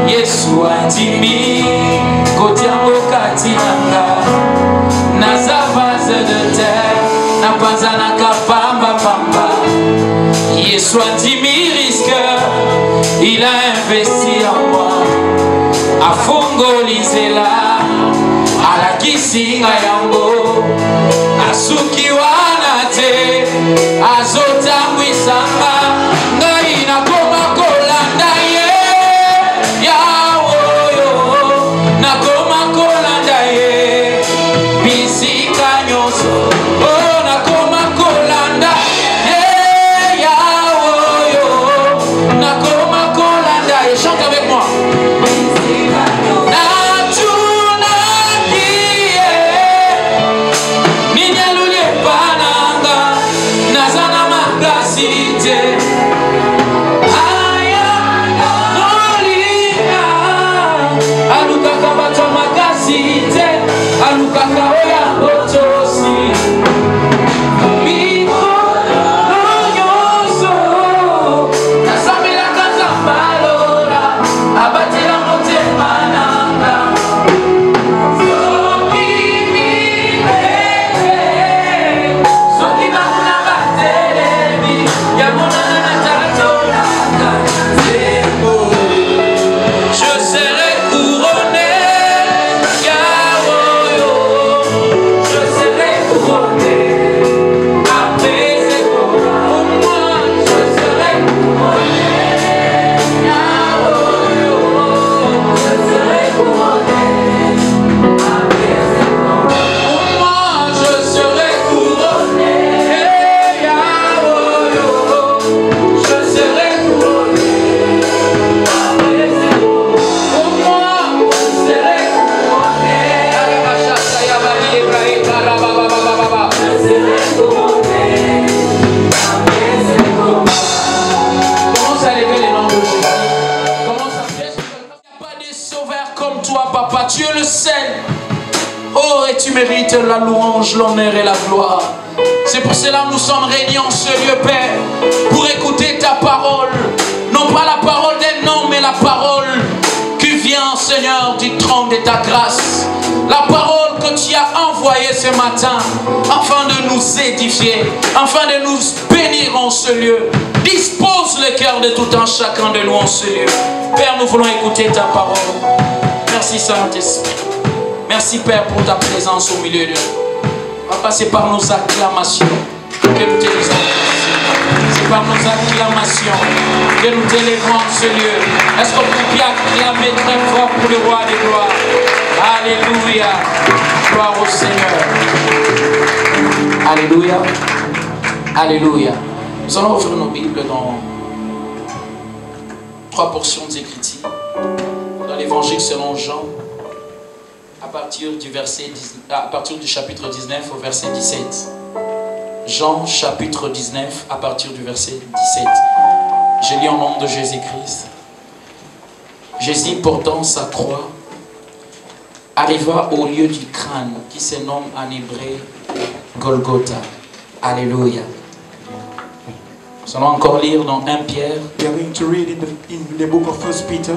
Yesu andimi kotiango katinanga naza vase de terre na panzana kapamba pamba. Yesu andimi risqueur, il a investi en moi. Afungo lisela ala kisinga yango asuki wana te azotambwisanga ngai nakoma kolanda ye yawoyo nakoma kolanda ye bisika nyonso oh nakoma kolanda ye yawoyo nakoma kolanda ye. Chante avec moi. La louange, l'honneur et la gloire. C'est pour cela que nous sommes réunis en ce lieu, Père, pour écouter ta parole. Non pas la parole d'un homme, mais la parole qui vient, Seigneur, du trône de ta grâce. La parole que tu as envoyée ce matin, afin de nous édifier, afin de nous bénir en ce lieu. Dispose le cœur de tout un chacun de nous en ce lieu. Père, nous voulons écouter ta parole. Merci, Saint-Esprit. Merci Père pour ta présence au milieu de nous. On va passer par nos acclamations que nous t'élisons. C'est par nos acclamations que nous t'élèvons en ce lieu. Est-ce qu'on peut bien acclamer très fort pour le roi des gloires? Alléluia. Gloire au Seigneur. Alléluia. Alléluia. Nous allons ouvrir nos Bibles dans 3 portions d'Écriture. Dans l'évangile selon Jean. À partir du chapitre 19 au verset 17. Jean chapitre 19 à partir du verset 17. Je lis au nom de Jésus-Christ. Jésus portant sa croix arriva au lieu du crâne qui se nomme en hébreu Golgotha. Alléluia. Nous allons encore lire dans 1 Pierre. We are going to read in the book of 1 Peter.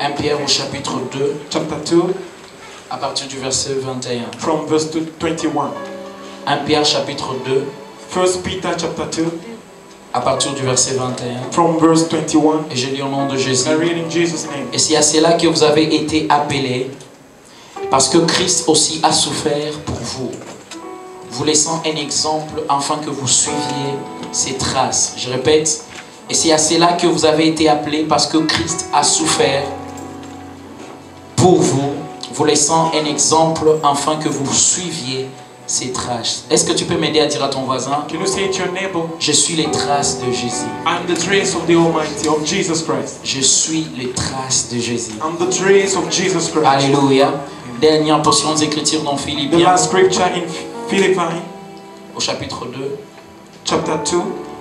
1 Pierre au chapitre 2. Chapter 2. À partir du verset 21. From verse 21. 1 Pierre chapitre 2. 1 Peter chapter 2. À partir du verset 21. From verse 21. Et je lis au nom de Jésus. I read in Jesus' name. Et c'est à cela que vous avez été appelés, parce que Christ aussi a souffert pour vous, vous laissant un exemple afin que vous suiviez ses traces. Je répète, et c'est à cela que vous avez été appelés, parce que Christ a souffert pour vous, vous laissant un exemple afin que vous suiviez ses traces. Est-ce que tu peux m'aider à dire à ton voisin, Can you say to your neighbor, je suis les traces de Jésus. I'm the trace of the Almighty, of Jesus Christ. Je suis les traces de Jésus. I'm the trace of Jesus Christ. Alléluia. Dernière portion d'écriture dans The Philippiens, last scripture in Philippi, au chapitre 2, chapter 2,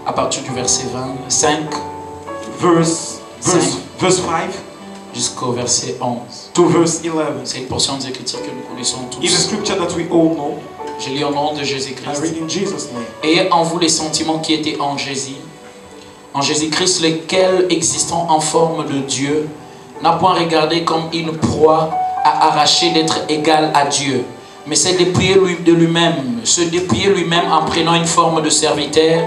à partir du verset 25 verse 5 jusqu'au verset 11. to verse 11. C'est une portion d'écriture que nous connaissons It's a tous. scripture that we all know. Je lis au nom de I Jésus-Christ. read in Jesus' name. Ayez en vous les sentiments qui étaient en Jésus-Christ, lesquels, existant en forme de Dieu, n'a point regardé comme une proie à arracher d'être égal à Dieu, mais s'est dépouillé de lui-même, se dépouiller lui-même en prenant une forme de serviteur,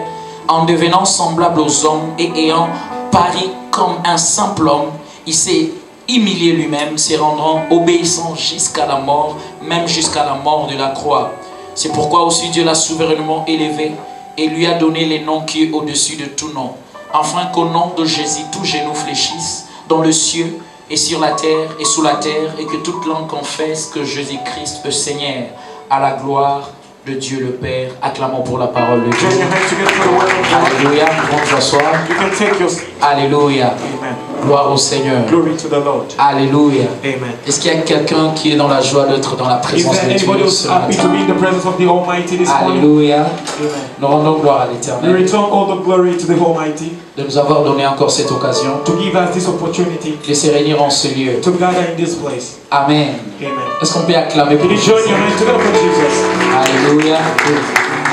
en devenant semblable aux hommes et ayant pari comme un simple homme, il s'est humilié lui-même, se rendant obéissant jusqu'à la mort, même jusqu'à la mort de la croix. C'est pourquoi aussi Dieu l'a souverainement élevé et lui a donné les noms qui est au-dessus de tout nom, afin qu'au nom de Jésus, tout genou fléchisse dans le ciel et sur la terre et sous la terre, et que toute langue confesse que Jésus-Christ est Seigneur, à la gloire de Dieu le Père. Acclamons pour la parole de Dieu. Join your hands together for the word of God. Alléluia. Nous pouvons nous asseoir. You can take your seat. Alléluia. Amen. Gloire au Seigneur. Glory to the Lord. Alléluia. Amen. Est-ce qu'il y a quelqu'un qui est dans la joie d'être dans la Is présence there de anybody Dieu who's ce happy to matin? be in the presence of the Almighty this morning? Alléluia. Amen. Nous rendons gloire à We l'Éternel return all the glory to the Almighty de nous avoir donné encore cette occasion to give us this opportunity de se réunir en ce lieu. to gather in this place. Amen. Amen. Est-ce qu'on peut acclamer pour Can you join your hands together for Jesus? Alléluia.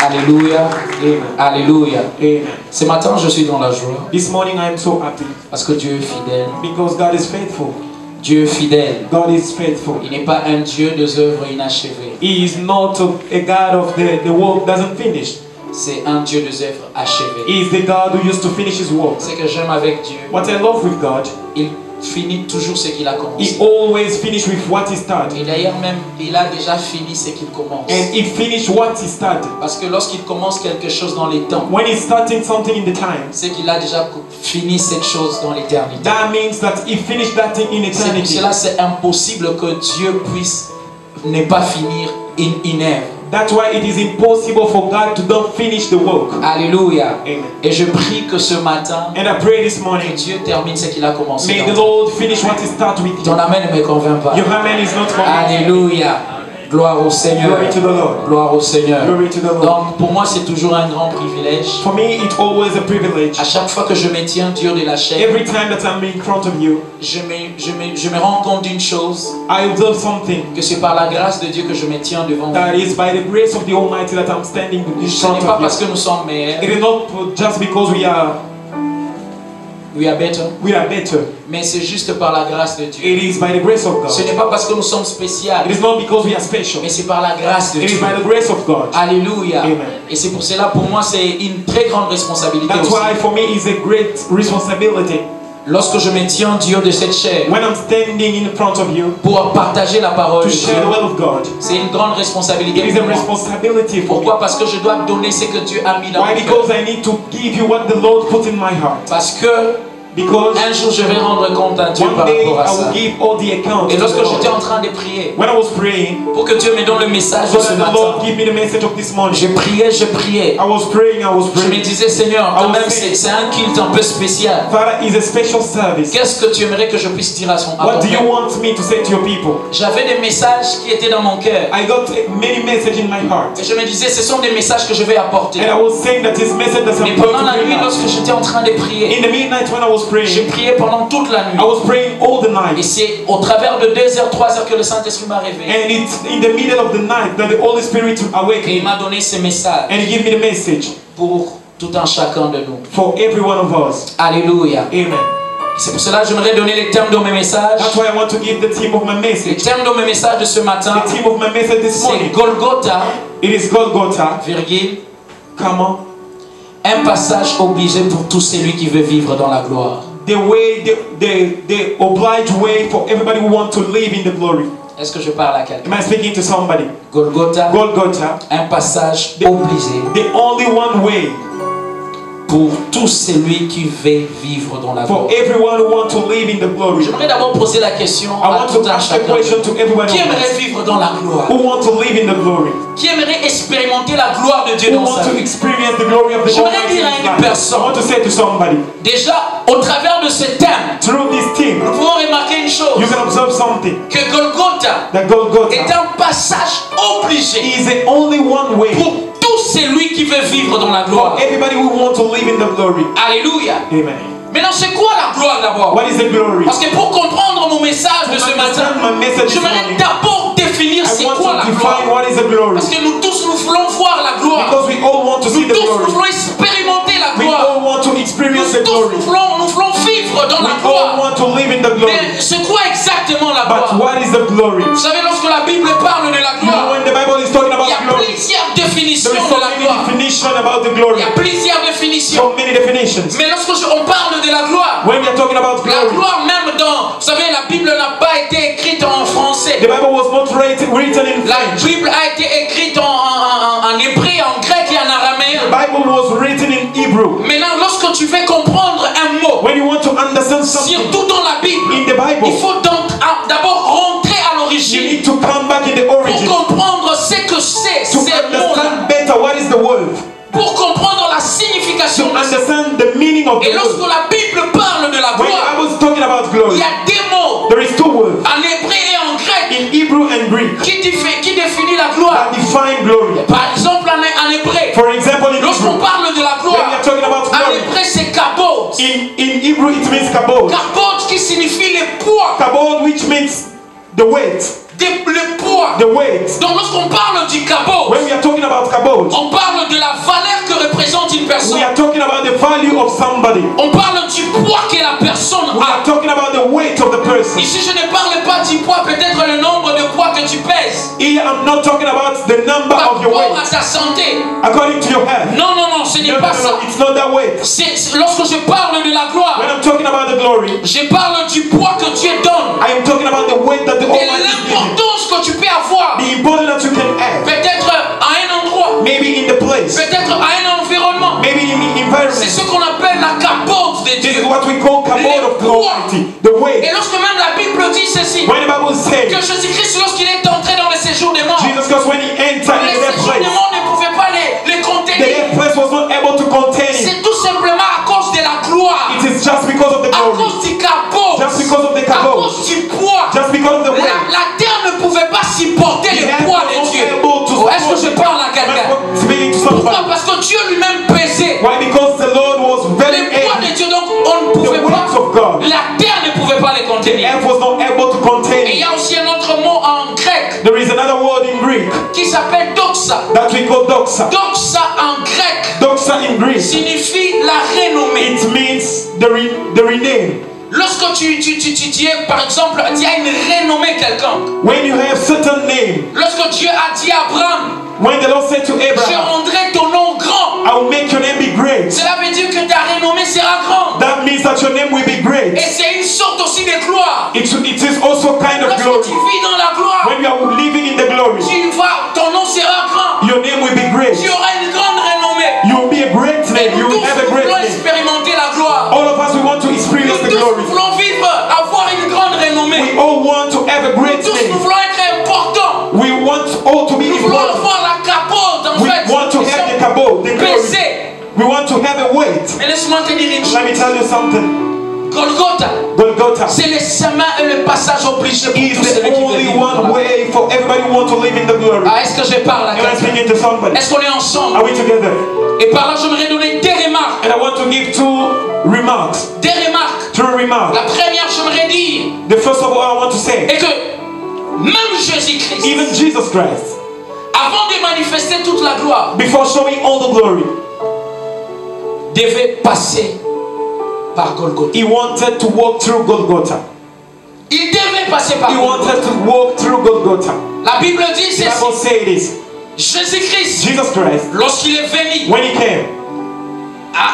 Alléluia. Amen. Alléluia. Amen. Ce matin, je suis dans la joie This morning I am so happy parce que Dieu est fidèle. because God is faithful. Dieu est fidèle. God is faithful. Il n'est pas un Dieu des œuvres inachevées. He is not a God of the work doesn't finish. C'est un Dieu des œuvres achevées. He is the God who used to finish his work. Ce que j'aime avec Dieu, What I love with God, il finit toujours ce qu'il a he commencé. always finishes with what he started. Et d'ailleurs même, il a déjà fini ce qu'il commence. And he finished what he started. Parce que lorsqu'il commence quelque chose dans les temps, When he's starting something in the time, c'est qu'il a déjà fini cette chose dans l'éternité. that means that he finished that thing in C'est pour eternity. cela c'est impossible que Dieu puisse ne pas finir une œuvre. That's why it is impossible for God to not finish the work. Alléluia. Amen. Et je prie que ce matin, And I pray this que morning, Dieu termine ce qu'il a commencé. may dans the ta vie. Lord finish what he started with you. Ton amen ne me convainc pas. Your amen is not wrong. Alléluia. Gloire au Seigneur. Glory to the Lord. Gloire au Seigneur. Glory to the Lord. Donc pour moi c'est toujours un grand privilège. For me, it's always a privilege. À chaque fois que je me tiens Dieu de la chair, Every time that I'm in front of you, je me rends compte d'une chose, I observe something. que c'est par la grâce de Dieu que je me tiens devant vous. That is by the grace of the Almighty that I'm standing in Ce front n'est pas of parce you. que nous sommes meilleurs, It is not just because we are better. mais c'est juste par la grâce de Dieu. It is by the grace of Ce God. n'est pas parce que nous sommes spéciaux, It is not because we are special. mais c'est par la grâce de It is Dieu. by the grace of God. Alléluia. Amen. Et c'est pour cela, pour moi, c'est une très grande responsabilité That's aussi. why for me it's a great responsibility. Lorsque je me tiens Dieu de cette chair When I'm standing in front of you pour partager la parole to de share the Dieu, word of God, c'est une grande responsabilité it is pour a moi. responsibility for me. Pourquoi? Parce que je dois donner ce que Dieu a mis dans Why? mon cœur. Because I need to give you what the Lord put in my heart. Parce que Because un jour je vais rendre compte à Dieu one par day rapport à I ça. will give all the accounts Et to lorsque the j'étais Lord. en train de prier When I was praying, pour que Dieu me donne le message de so ce that the matin, Lord give me the message of this morning, je priais. I was praying. Je me disais, Seigneur, quand I was même saying, c'est un culte un peu spécial. Father, is a special service. Qu'est-ce que tu aimerais que je puisse dire à ton What do you peuple? want me to say to your people? J'avais des messages qui étaient dans mon cœur. I got many messages in my heart. Et je me disais, ce sont des messages que je vais apporter. And I was saying that this message that Mais I'm going pendant to la bring nuit, out. lorsque j'étais en train de prier, In the midnight when I was j'ai praying, prié pendant toute la nuit. I was praying all the night. Et c'est au travers de 2 heures, 3 heures que le Saint-Esprit m'a réveillé. And it's in the middle of the night that the Holy Spirit Et awakened il me. m'a donné ce message And He gave me the message pour tout un chacun de nous. for every one of us. Alléluia. Amen. C'est pour cela que j'aimerais donner les thèmes de mes messages. That's why I want to give the theme of my Les message. thèmes de mes messages de ce matin, The theme of my message this c'est morning. Golgotha, It is Golgotha, virgule, comma, un passage obligé pour tout celui qui veut vivre dans la gloire. the way, the obliged way for everybody who wants to live in the glory. Est-ce que je parle à quelqu'un? Am I speaking to somebody? Golgotha, Golgotha, un passage obligé the only one way pour tout celui qui veut vivre dans la For gloire. everyone who wants to live in the glory. J'aimerais d'abord poser la question I à want tout to un ask the chacun. question to everyone Qui aimerait else. vivre dans la gloire? Who want to live in the glory? Qui aimerait expérimenter la gloire de Dieu Who dans want sa to vie? experience the glory of the J'aimerais Almighty in dire à his une life? personne. I want to say to somebody, Déjà, au travers de ce thème, through this theme, nous pouvons remarquer une chose. you can observe something. Que Golgotha That est Golgotha un passage obligé is the only one way pour tout celui qui veut vivre dans la gloire. for everybody who wants to live in the glory. Alléluia. Amen. Maintenant, c'est quoi la gloire d'abord? What is the glory? Parce que pour comprendre mon message de ce matin, My message this j'aimerais morning, d'abord définir c'est I want quoi to la define gloire. what is the glory. Parce que nous tous, nous voulons voir la gloire. Because we all want to see Nous the tous, nous glory. voulons expérimenter la We gloire. all want to experience Nous the tous, glory. nous voulons vivre dans We la all gloire. want to live in the glory. Mais c'est quoi exactement la But gloire? what is the glory? Vous savez, lorsque la Bible parle de la You know, gloire, when the Bible is talking il about y a glory, plusieurs there définitions is de so la many gloire. definitions about the Il glory. y a plusieurs définitions. So many definitions. Mais lorsque on parle de la gloire, When we are talking about la glory, gloire même dans, vous savez, la Bible n'a pas été écrite en français. the Bible was not written in La French. Bible a été écrite en hébreu, en grec et en The araméen. Bible was written in Hebrew. Maintenant, lorsque tu veux comprendre un mot, When you want to understand something surtout dans la Bible, in the il Bible, faut donc d'abord rentrer à you l'origine need to come back in the pour origin comprendre ce que c'est to ces mots-là, understand better what is the word, pour comprendre la to signification de ce. understand the meaning of Et the lorsque word. la Bible parle de la When gloire, I was talking about il glory, y a des mots there is two words en hébreu et en grec in Hebrew and Greek qui définit la gloire. that define glory. Par exemple, en hébreu, For example, in lorsqu'on Hebrew, parle de la when we gloire, are talking about en glory, hébreu c'est kabod. in Hebrew it means kabod. Kabod qui signifie le poids. Kabod, which means the weight. Le poids. The weight. Donc lorsqu'on parle du kabod, When we are talking about kabod, on parle de la valeur que représente une personne. we are talking about the value of somebody. On parle du poids que la personne We a. are talking about the weight of the person. Ici, je ne parle pas du poids, peut-être le nombre de poids que tu pèses. Here I'm not talking about the number Par of your rapport à weight ta santé. according to your health. Non, non, non, ce n'est No, no, pas no, ça. no, it's not that weight. Lorsque je parle de la gloire, When I'm talking about the glory, je parle du poids que Dieu donne. I am talking about the weight that the De Almighty is giving. l'importance que tu peux avoir. The importance that you can have. Peut-être à un endroit. Maybe in the place. Peut-être à un environnement. Maybe in the C'est environment. ce qu'on appelle la capote de This is Dieu. what we call kabod of the Almighty. The weight. Et lorsque même la Bible dit ceci, When the Bible says que Jésus-Christ, lorsqu'il est entré dans le séjour des morts, Jesus Christ, when he entered le in that séjour des place, morts ne pouvait pas les the contenir. dead place was not able to contain him. C'est tout simplement à cause de la gloire, It is just because of the à glory. cause du capot, Just because of the à kabod. cause du poids. Just because of the weight. La terre ne pouvait pas supporter The le earth poids was de not Dieu. able to Oh, est-ce que je support parle à it. quelqu'un? I'm speaking to Pourquoi? somebody. Parce que Dieu lui-même pesait Why? Because the Lord was very le poids de heavy. Dieu, donc on ne pouvait The pas, weight of God. la terre ne pouvait pas les The contenir. earth was not able to Et contain il y it. a aussi un autre mot en grec There is another word in Greek qui s'appelle doxa. that we call doxa. Doxa en grec Doxa in Greek, signifie la renommée. it means the rename. Lorsque tu es, par exemple, tu as une renommée quelqu'un. When you have certain name, Lorsque Dieu a dit à Abraham, when the Lord said to je Abraham, rendrai ton nom grand. I will make your name be great. Cela veut dire que ta renommée sera grande. That means that your name will be Et great. c'est une sorte aussi de gloire. It is also kind of Lorsque glory. tu vis dans la gloire, When you are living in the glory, ton nom sera grand. your name will be great. Tu auras une grande renommée. You will be a great Et name. You nous will tous, have a nous great voulons name. expérimenter la gloire. All of us, we want to experience Nous the tous, glory. nous voulons vivre, avoir une grande renommée. We all want to have a Nous great tous, nous name. voulons être importants. We want all to be Nous voulons important. avoir la capote, en We fait. want to Ils have the sont kabod, the glory. pesés. We want to have a weight. Mais laisse-moi te dire une chose. Let me tell you something. Golgotha, Golgotha c'est le chemin et le passage obligé pour is tous ceux the qui veulent only vivre dans la one way for everybody who wants to live in the glory. Ah, est-ce que je parle à Am I quelqu'un? speaking to somebody? Est-ce qu'on est ensemble? Are we together? Et par là, j'aimerais donner des remarques. And I want to give two remarks. Des remarques. Two remarks. La première, j'aimerais dire The first of all I want to say, est que même Jésus-Christ, even Jesus Christ, avant de manifester toute la gloire, before showing all the glory, devait passer par Golgotha. he wanted to walk through Golgotha. Il devait passer par He Golgotha. wanted to walk through Golgotha. La Bible dit The Bible ceci. says this. Jésus-Christ, Jesus Christ, lorsqu'il est venu, when he came,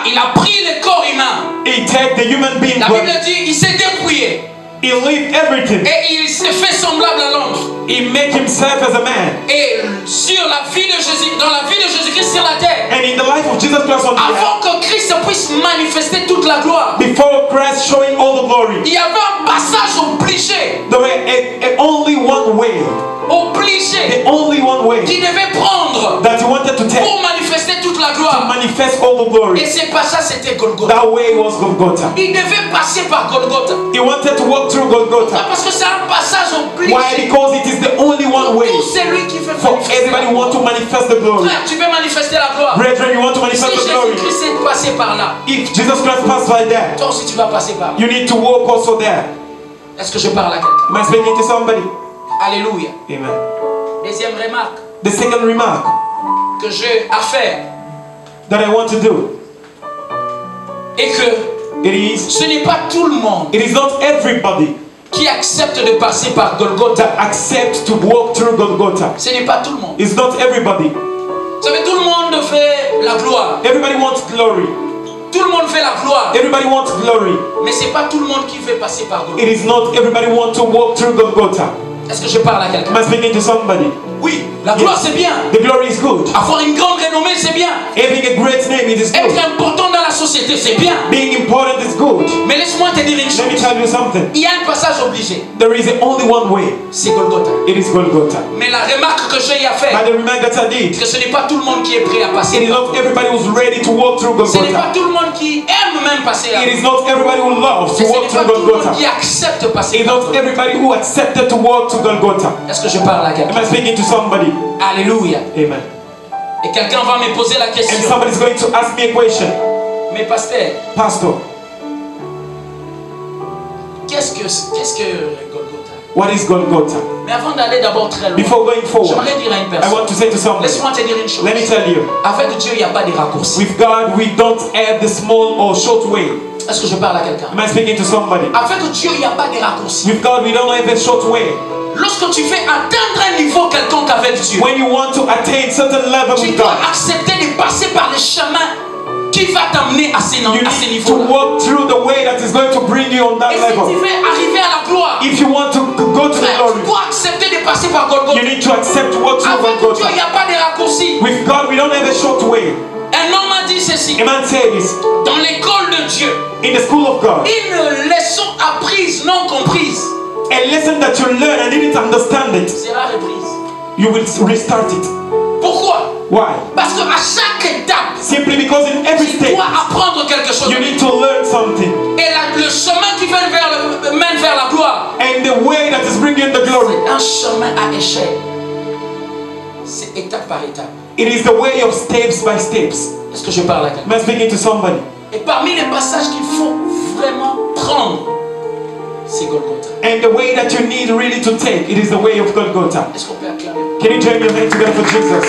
il a pris le corps humain. he took the human being La Bible body. dit il s'est dépouillé. He lived everything. Et il s'est fait semblable à l'homme. He made himself as a man. Et sur la vie de Jésus, dans la vie de Jésus-Christ sur la terre, And in the life of Jesus Christ on the earth, avant que Christ puisse manifester toute la gloire, before Christ showing all the glory, il y avait un passage obligé, there were only one way. obligé, The only one way qu'il devait prendre that he wanted to take pour manifester toute la to gloire. manifest all the Et glory. ce passage, c'était Golgotha. That way was Golgotha. Il devait passer par Golgotha. He wanted to walk through Golgotha. Parce que c'est un passage obligé. Why? Because it is the only one way Tout celui qui veut for everybody who want to manifest the glory. Frère, tu veux manifester la gloire. Brethren, you want to Si manifest the glory. Jésus-Christ est passé par là, If Jesus Christ passed by there, toi aussi tu vas passer par là. you need to walk also there. Est-ce que je parle à quelqu'un? Am I speaking to somebody? Alléluia. Amen. Deuxième remarque The second remark que j'ai à faire that I want to do, est que it is ce n'est pas tout le monde not everybody qui accepte de passer par Golgotha. that accepts to walk through Golgotha. Ce n'est pas tout le monde. It's not everybody. Vous savez, tout le monde fait la gloire. Everybody wants glory. Tout le monde fait la gloire. Everybody wants glory. Mais ce n'est pas tout le monde qui veut passer par Golgotha. It is not everybody want to walk through Golgotha. Est-ce que je parle à quelqu'un? Am I speaking to somebody? Oui, la gloire c'est bien. The glory is good. Avoir une grande renommée c'est bien. Having a great name, it is Être good. important dans la société c'est bien. Being important is good. Mais laisse-moi te dire une Let me chose. tell you something. Il y a un passage obligé. There is only one way. C'est Golgotha. It is Golgotha. Mais la remarque que j'ai à faire, But the remark that I did, que ce n'est pas tout le monde qui est prêt à it passer. is not everybody who's ready to walk through Ce n'est pas Golgotha. tout le monde qui aime même passer là. It is not everybody who loves Et to ce walk n'est pas through tout le monde Golgotha. qui accepte de passer It's par not everybody who accepted to walk to Golgotha. Est-ce que je parle à Am quelqu'un? I speaking to somebody? Alléluia. Amen. Et quelqu'un va me poser la And question. somebody's going to ask me a question. Mais pasteur, Pastor, qu'est-ce que Golgotha? what is Golgotha? Mais avant d'aller d'abord très loin, Before going forward, j'aimerais dire à une I personne. want to say to somebody, Laisse-moi te dire une chose. let me tell you, Avec Dieu, il n'y a pas de raccourci. with God we don't have the small or short way. Est-ce que je parle à quelqu'un? Am I speaking to somebody? Avec Dieu, il n'y a pas de raccourci. With God we don't have a short way. Lorsque tu veux atteindre un niveau quelconque avec Dieu, When you want to attain certain level tu with dois God, accepter de passer par le chemin qui va t'amener à ce you need to niveau-là. walk through the way that is going to bring you on Et that si tu level. veux arriver à la gloire, If you want to go to the frère, glory, tu dois accepter de passer par Golgotha. you need to accept to walk through Avec Dieu, il Golgotha. n'y a pas de raccourci. With God we don't have a short way. Un homme a dit ceci. A man said this, Dans l'école de Dieu, in the school of God, une leçon apprise, non comprise, a lesson that you learn and didn't understand it, sera reprise. you will restart it. Pourquoi? Why? Parce qu'à chaque étape, Simply because in every tu stage dois apprendre quelque chose. you need to learn something. Et le chemin qui mène vers la gloire, And the way that is bringing the glory, c'est un chemin à échelle. C'est étape par étape. it is the way of steps by steps. Est-ce que je parle à quelqu'un? Am I speaking to somebody? Et parmi les passages qu'il faut vraiment prendre, c'est Golgotha. And the way that you need really to take, it is the way of Golgotha. Est-ce qu'on peut acclamer? Can you join your hands together for Jesus?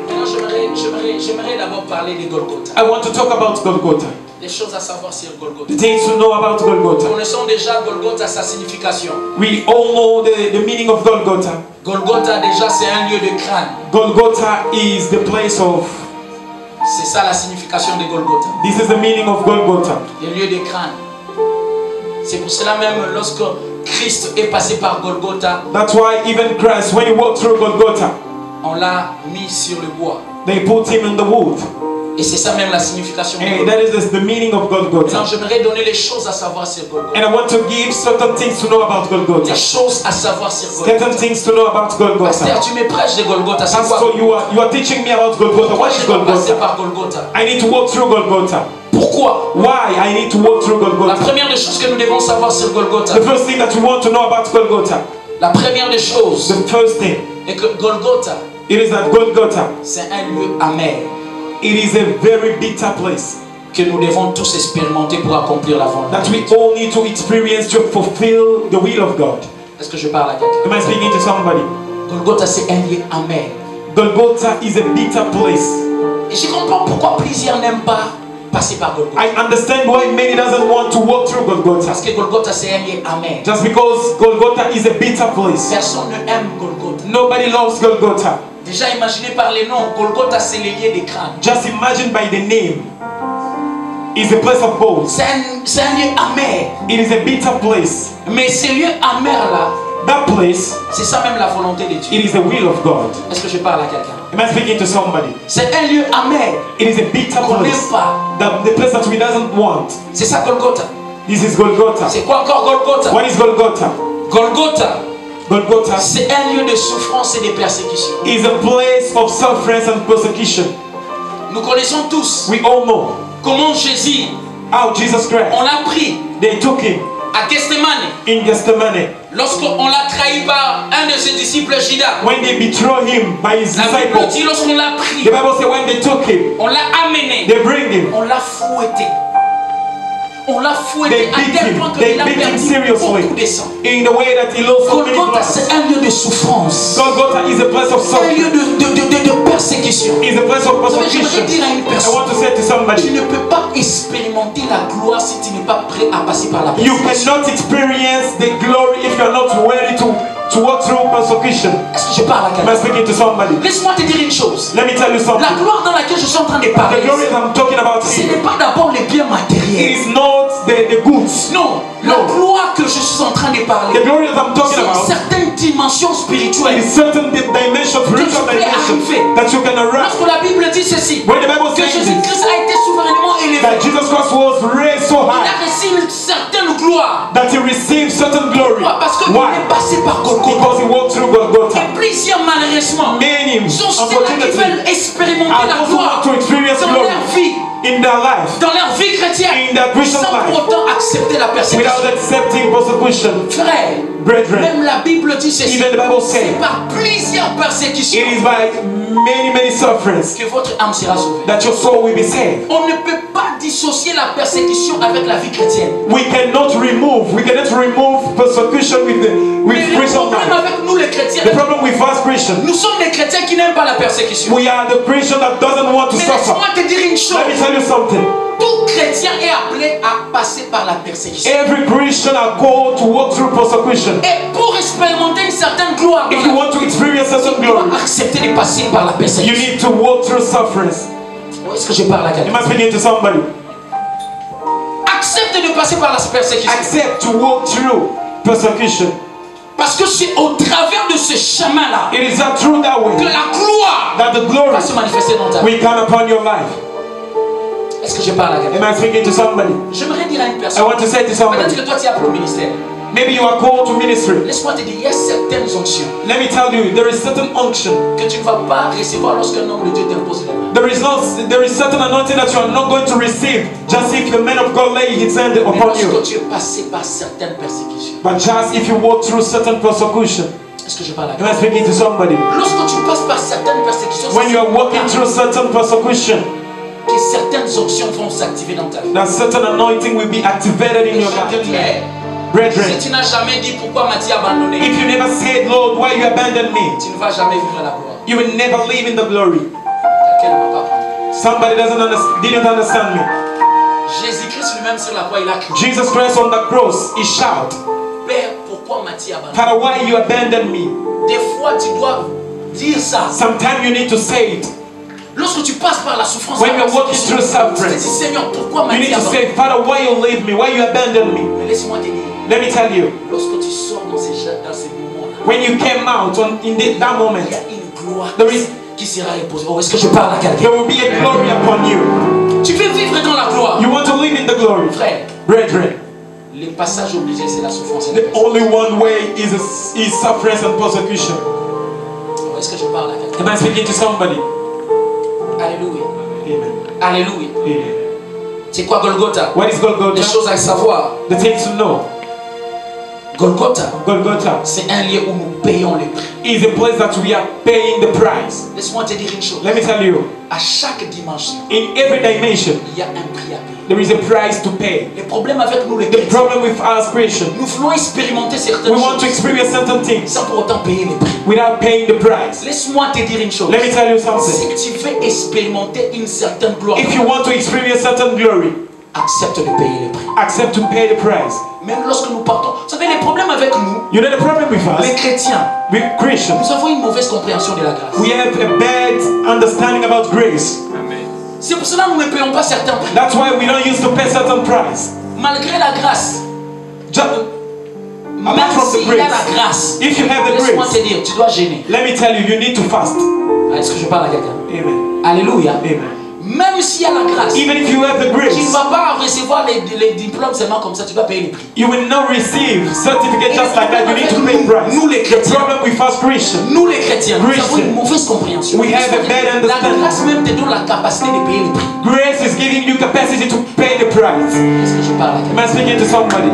Maintenant, j'aimerais d'abord parler de Golgotha. I want to talk about Golgotha. Des choses à savoir sur Golgotha. The things to know about Nous Golgotha. connaissons déjà Golgotha, sa signification. We all know the meaning of Golgotha. Golgotha, déjà, c'est un lieu de crâne. Golgotha is the place of, C'est ça la signification de Golgotha. this is the meaning of Golgotha. Le lieu de crâne. C'est pour cela même, lorsque Christ est passé par Golgotha, That's why even Christ, when he walked through Golgotha, on l'a mis sur le bois. they put him in the wood. Et c'est ça même la signification de And Golgotha. that is the meaning of Maintenant, Golgotha. j'aimerais donner les choses à savoir sur Golgotha. And I want to give certain things to know about Les Golgotha. choses à savoir sur Certain Golgotha. things to know about Golgotha. Pasteur, tu me prêches de Golgotha, c'est quoi? Pastor, you are teaching me about Golgotha. Pourquoi What je is dois passer Golgotha? par Golgotha? I need to walk through Golgotha. Pourquoi? Why I need to walk through La Golgotha? première des choses que nous devons savoir sur Golgotha, The first thing that we want to know about Golgotha, la première des choses the first thing, est que Golgotha, it is that Golgotha, c'est un lieu amer it is a very bitter place que nous devons tous expérimenter pour accomplir la volonté. that we all need to experience to fulfill the will of God. Est-ce que je parle à quelqu'un? Am I speaking to somebody? Golgotha, c'est un lieu amer. Golgotha is a bitter place. Et je comprends pourquoi plusieurs n'aiment pas passer par Golgotha. I understand why many doesn't want to walk through Golgotha. Parce que Golgotha, c'est un lieu amer. Just because Golgotha is a bitter place. Personne ne aime Golgotha. Nobody loves Golgotha. Déjà, imaginez par les noms, Golgotha, c'est le lieu des crânes. Just imagine by the name. is a place of both. C'est un lieu amer. It is a bitter place. Mais ces lieux amers là, That place, c'est ça même la volonté de Dieu. it is the will of God. Est-ce que je parle à quelqu'un? Am I speaking to somebody? C'est un lieu amer It is a bitter qu'on n'aime place. pas. The place that we doesn't want. C'est ça Golgotha. This is Golgotha. C'est quoi encore Golgotha? What is Golgotha? Golgotha, Golgotha c'est un lieu de souffrance et de persécution. is a place of suffering and persecution. Nous connaissons tous We all know comment Jésus, how Jesus Christ, on l'a pris they took him à Gethsemane. in Gethsemane. Lorsqu'on l'a trahi par un de ses disciples, Judas. When they betrayed him by his La Bible disciples, dit lorsqu'on l'a pris, the Bible says when they took him, on l'a amené, they bring him. on l'a fouetté. On l'a They fouetté à beat tel him. point They qu'il a beat him perdu seriously beaucoup de sang. in the way that he lost so many Golgotha, blood. c'est un lieu de souffrance. Golgotha is a place of C'est un lieu suffering. de persécution. Is a place of Vous savez, j'aimerais persecution. dire à une I personne, want to say to tu somebody, ne peux pas expérimenter la gloire si tu n'es pas prêt à passer par la you persécution. cannot experience the glory if you are not ready to walk through persecution. Est-ce que je parle à Am I quelqu'un? speaking to somebody? Laisse-moi te dire une chose. Let me tell you La something. gloire dans laquelle je suis en train de The parler, glory that I'm talking about ce here, n'est pas d'abord les biens it matériels. is not the goods. Non, la gloire que je suis en train de The parler, glory that I'm talking c'est une about certaine dimension is spirituelle. certain dimension, spiritual dimension that you can arrive. Lorsque la Bible dit ceci, When the Bible que says this, Jésus-Christ a été souverainement élevé, that Jesus Christ was raised so il high a reçu une certaine gloire. that he received certain glory. Pourquoi? Parce qu'il Why? est passé par Golgotha. Because he walked through Golgotha. Et plusieurs, malheureusement, Many, sont ceux-là qui unfortunately, veulent expérimenter are la those who gloire want to experience dans glory leur vie, in their life dans leur vie chrétienne, In their Christian sans life. pour autant accepter la persécution. without accepting persecution. Frère, Brethren, même la Bible dit ceci, even the Bible c'est says par plusieurs persécutions it is by many sufferings que votre âme sera sauvée. that your soul will be saved. On ne peut pas dissocier la persécution avec la vie chrétienne. We cannot remove persecution with Mais le Christian problème life. avec nous les chrétiens, The problem with us Christians, nous sommes des chrétiens qui n'aiment pas la persécution. we are the Christian that doesn't want to Mais suffer. laisse-moi te dire une chose, Let me tell you something. tout chrétien est appelé à passer par la persécution. Every Christian are called to walk through persecution. Et pour expérimenter une certaine gloire, If you want to experience certain tu glory, dois accepter de passer par la you persécution. need to walk through sufferings. Oh, est-ce que je parle à You quelqu'un? must begin to somebody. Accepte de passer par la persécution. Accept to walk through persecution. Parce que c'est au travers de ce chemin-là It is not through that que way la gloire that the glory va se manifester dans ta vie. will come upon your life. Est-ce que je parle à quelqu'un? Am I speaking to somebody? J'aimerais dire à une I personne, want to say to peut-être somebody, que toi tu es appelé au ministère. maybe you are called to ministry. Laisse-moi te dire, il y a certaines onctions Let me tell you, there is certain unction. que tu ne vas pas recevoir lorsqu'un homme de Dieu t'impose les mains. There is certain anointing that you are not going to receive just if the man of God lay his hand Mais upon you. lorsque tu es passé par certaines persécutions, But just if you walk through certain persecution. est-ce que je parle à Am quelqu'un? I speaking to somebody? Lorsque tu passes par certaines persécutions, When you are walking through certain persecution, que certaines onctions vont s'activer dans ta vie. that certain anointing will be activated in Et your je te life. dis, Brethren, si tu n'as jamais dit pourquoi m'as-tu abandonné, if you never said, Lord, why you abandoned me, tu ne vas jamais vivre la gloire. you will never live in the glory. Quelqu'un ne va pas prendre. Somebody didn't understand me. Jésus-Christ lui-même sur la croix, il a crié, Jesus Christ on the cross, he shouted, Père, pourquoi m'as-tu abandonné? Father, why you abandoned me? Des fois, tu dois dire ça. Sometimes you need to say it. Lorsque tu passes par la souffrance, When la you're walking persécution, through tu te suffering, dis, Seigneur, pourquoi You m'as-tu need to abandonné? say, Father, why you leave me? Why you abandoned me? Mais laisse-moi te dire, Let me tell you, lorsque tu sors dans ces moments-là, when you came out that moment, il y a une gloire There is- qui sera reposée. Oh, est-ce que je parle à quelqu'un? there will be a glory upon you. Tu veux vivre dans la gloire. You want to live in the glory. Frère, Brethren, le passage obligé, c'est la souffrance et la the persécution. only one way is suffering and persecution. Oh, est-ce que je parle à quelqu'un? Am I speaking to somebody? Alléluia. Amen. Alléluia. Amen. C'est quoi Golgotha? What is Des Golgotha? choses à savoir. The things to know. Golgotha, Golgotha c'est un lieu où nous payons le prix. is a place that we are paying the price. Laisse-moi te dire une chose. Let me tell you, À chaque dimension, in every dimension, il y a un prix à payer. there is a price to pay. Le problème avec nous les The chrétiens, problem with us Christians, nous voulons expérimenter certaines we want to choses experience certain things sans pour autant payer le prix. without paying the price. Laisse-moi te dire une chose. Let me tell you something. Si tu veux expérimenter une certaine gloire, If you want to experience certain glory, accepte de payer le prix. accept to pay the price. Même lorsque nous partons, vous savez, les problèmes avec nous, You know the problem with les us, chrétiens, with Christians, nous avons une mauvaise compréhension de la grâce. we have a bad understanding about grace. C'est pour cela que nous ne payons pas certains prix. That's why we don't use to pay certain price. Malgré la grâce, Apart même from the s'il y a la grace, grâce, if you have the laisse-moi grace, te dire, tu dois gêner. let me tell you, you need to fast. Est-ce que je parle à quelqu'un? Amen. Alléluia. Amen. Même s'il y a la grâce, Even if you have the tu ne grace, vas pas recevoir les diplômes seulement comme ça, tu dois payer les prix. you will not receive certificate just like that. You need to pay price. Nous les The chrétiens, problem with us Christians, nous les chrétiens, nous avons Christian. une mauvaise compréhension. We have a bad La understanding. grâce même te donne la capacité de payer les prix. Grace is giving you capacity to pay the price. Est-ce que je parle à Am quelqu'un? I speaking to somebody?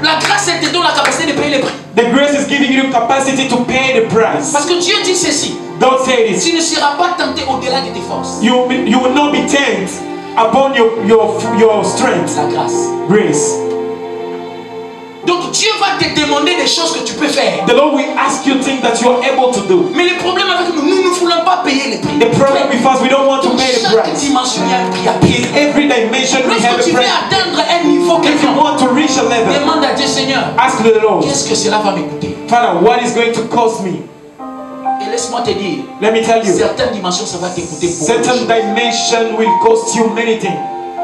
La grâce elle te donne la capacité de payer les prix. The grace is giving you capacity to pay the price. Parce que Dieu dit ceci, Don't say this. tu ne seras pas tenté au-delà de tes forces. You will not be tempted upon your strength. La grâce. Grace. Donc Dieu va te demander des choses que tu peux faire. The Lord will ask you things that you are able to do. Mais le problème avec nous, nous ne voulons pas payer les prix. The problem with us, we don't want to Dans pay the chaque price. dimension, il y a un prix à payer. In every dimension, we have Lorsque a tu veux price. atteindre un niveau If you quelconque, want to reach a level, demande à Dieu, Seigneur, ask the Lord, qu'est-ce que cela va me coûter? Father, what is going to cost me? Et laisse-moi te dire, Let me tell you, certaines dimensions, ça va te coûter beaucoup. certain dimension will cost you many things.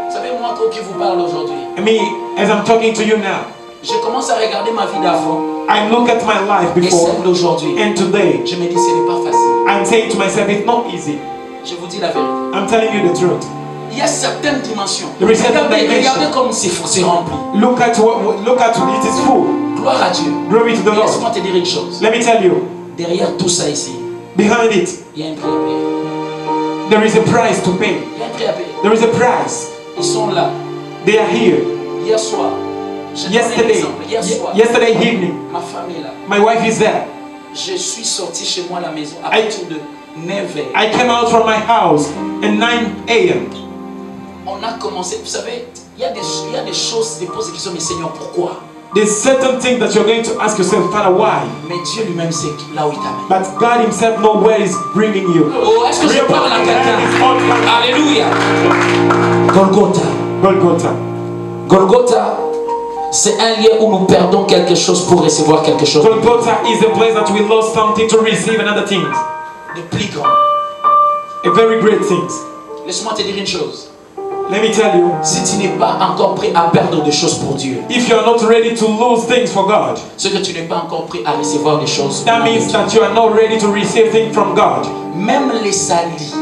Vous savez, moi qui vous parle aujourd'hui, Me, as I'm talking to you now, je commence à regarder ma vie d'avant I look at my life et before celle d'aujourd'hui. and today. Je me dis, ce n'est pas facile. I'm saying to myself, it's not easy. Je vous dis la vérité. I'm telling you the truth. Il y a certaines dimensions. There is certain Regardez, dimension. regardez comme c'est rempli. Look at it is full. Gloire à Dieu. Glory to the Lord. Laisse-moi te dire une chose. Let me tell you, Derrière tout ça ici, behind it, il y a un prix à payer. there is a price to pay. Il y a un prix à payer. There is a price. Ils sont là. They are here. Hier soir, je donne un Yesterday, exemple. Hier soir, yesterday evening, ma femme est là. my wife is there. Je suis sorti chez moi à la maison à partir de 9h. I came out from my house at 9 a.m. On a commencé, vous savez, il y a des choses, des poses des questions, mais Seigneur, pourquoi? There's certain things that you're going to ask yourself, Father, why? Mais Dieu lui-même sait là où il t'amène. But God Himself knows where He's bringing you. Oh, est-ce que je parle à quelqu'un? Alléluia. Golgotha. Golgotha. Golgotha, c'est un lieu où nous perdons quelque chose pour recevoir quelque chose Golgotha is a place that we lost something to receive another thing. de plus grand. A very great thing. Laisse-moi te dire une chose. Let me tell you, Si tu n'es pas encore prêt à perdre des choses pour Dieu, if you're not ready to lose things for God, c'est que tu n'es pas encore prêt à recevoir des choses. that means that you are not ready to receive things from God. Même les salis,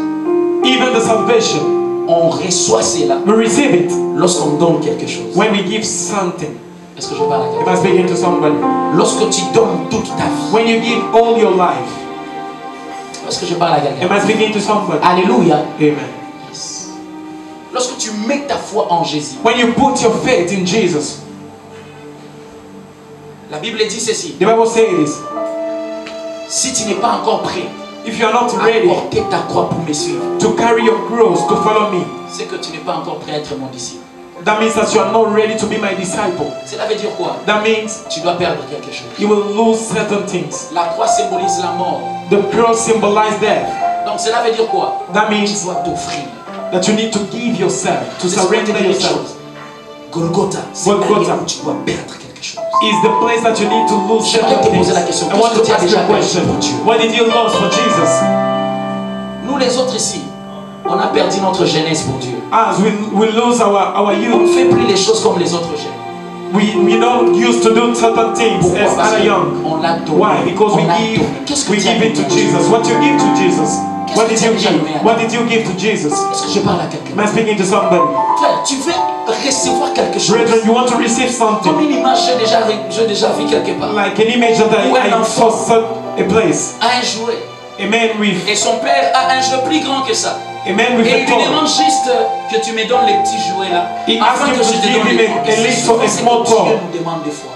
Even the salvation, on reçoit cela we receive it lorsqu'on donne quelque chose. when we give something. Est-ce que je parle à quelqu'un? Am I speaking to somebody? Lorsque tu donnes toute ta vie. When you give all your life. Est-ce que je parle à quelqu'un? Am I speaking to somebody? Alléluia. Amen. Yes. Lorsque tu mets ta foi en Jésus, When you put your faith in Jesus, la Bible dit ceci. the Bible says this. Si tu n'es pas encore prêt If you are not à ready porter ta croix pour me suivre, to carry your cross to follow me, c'est que tu n'es pas encore prêt à être mon disciple. that means that you are not ready to be my disciple. Cela veut dire quoi? That means Tu dois perdre quelque chose. you will lose certain things. La croix symbolise la mort. The cross symbolizes death. Donc cela veut dire quoi? That Tu means dois t'offrir. that you need to give yourself, to Laisse-moi te surrender dire une yourself. chose. Golgotha, c'est un Golgotha. lieu où tu dois perdre quelque chose. Is the place that you need to lose J'aimerais certain te things. poser la question. I want Qu'est-ce que to tu as ask you déjà a perdu question. pour Dieu? What did you lose for Jesus? Nous les autres ici, on a perdu notre jeunesse pour Dieu. As we lose our On ne youth, fait plus les choses comme les autres jeunes. we don't used to do certain things Pourquoi? as Parce other young. qu'on l'a donné. Why? Because On l'a donné. Qu'est-ce que we tu as give it to donné? Jesus. What you give to Jesus? Qu'est-ce What que did tu as you déjà give? donné à What did you give to Jesus? Est-ce que je parle à quelqu'un? Am I speaking to somebody? Frère, tu veux recevoir quelque chose. Brethren, you want to receive Comme something. une image, j'ai déjà vu quelque part. Like an image that I saw a place. Un jouet. A man with Et son père a un jeu plus grand que ça. a man with Et a il lui toy. demande juste que tu me donnes les petits jouets là. He Afin asked que him je to te give donne him les a grands. Et c'est little, souvent a ce small que Dieu toy. nous demande des fois.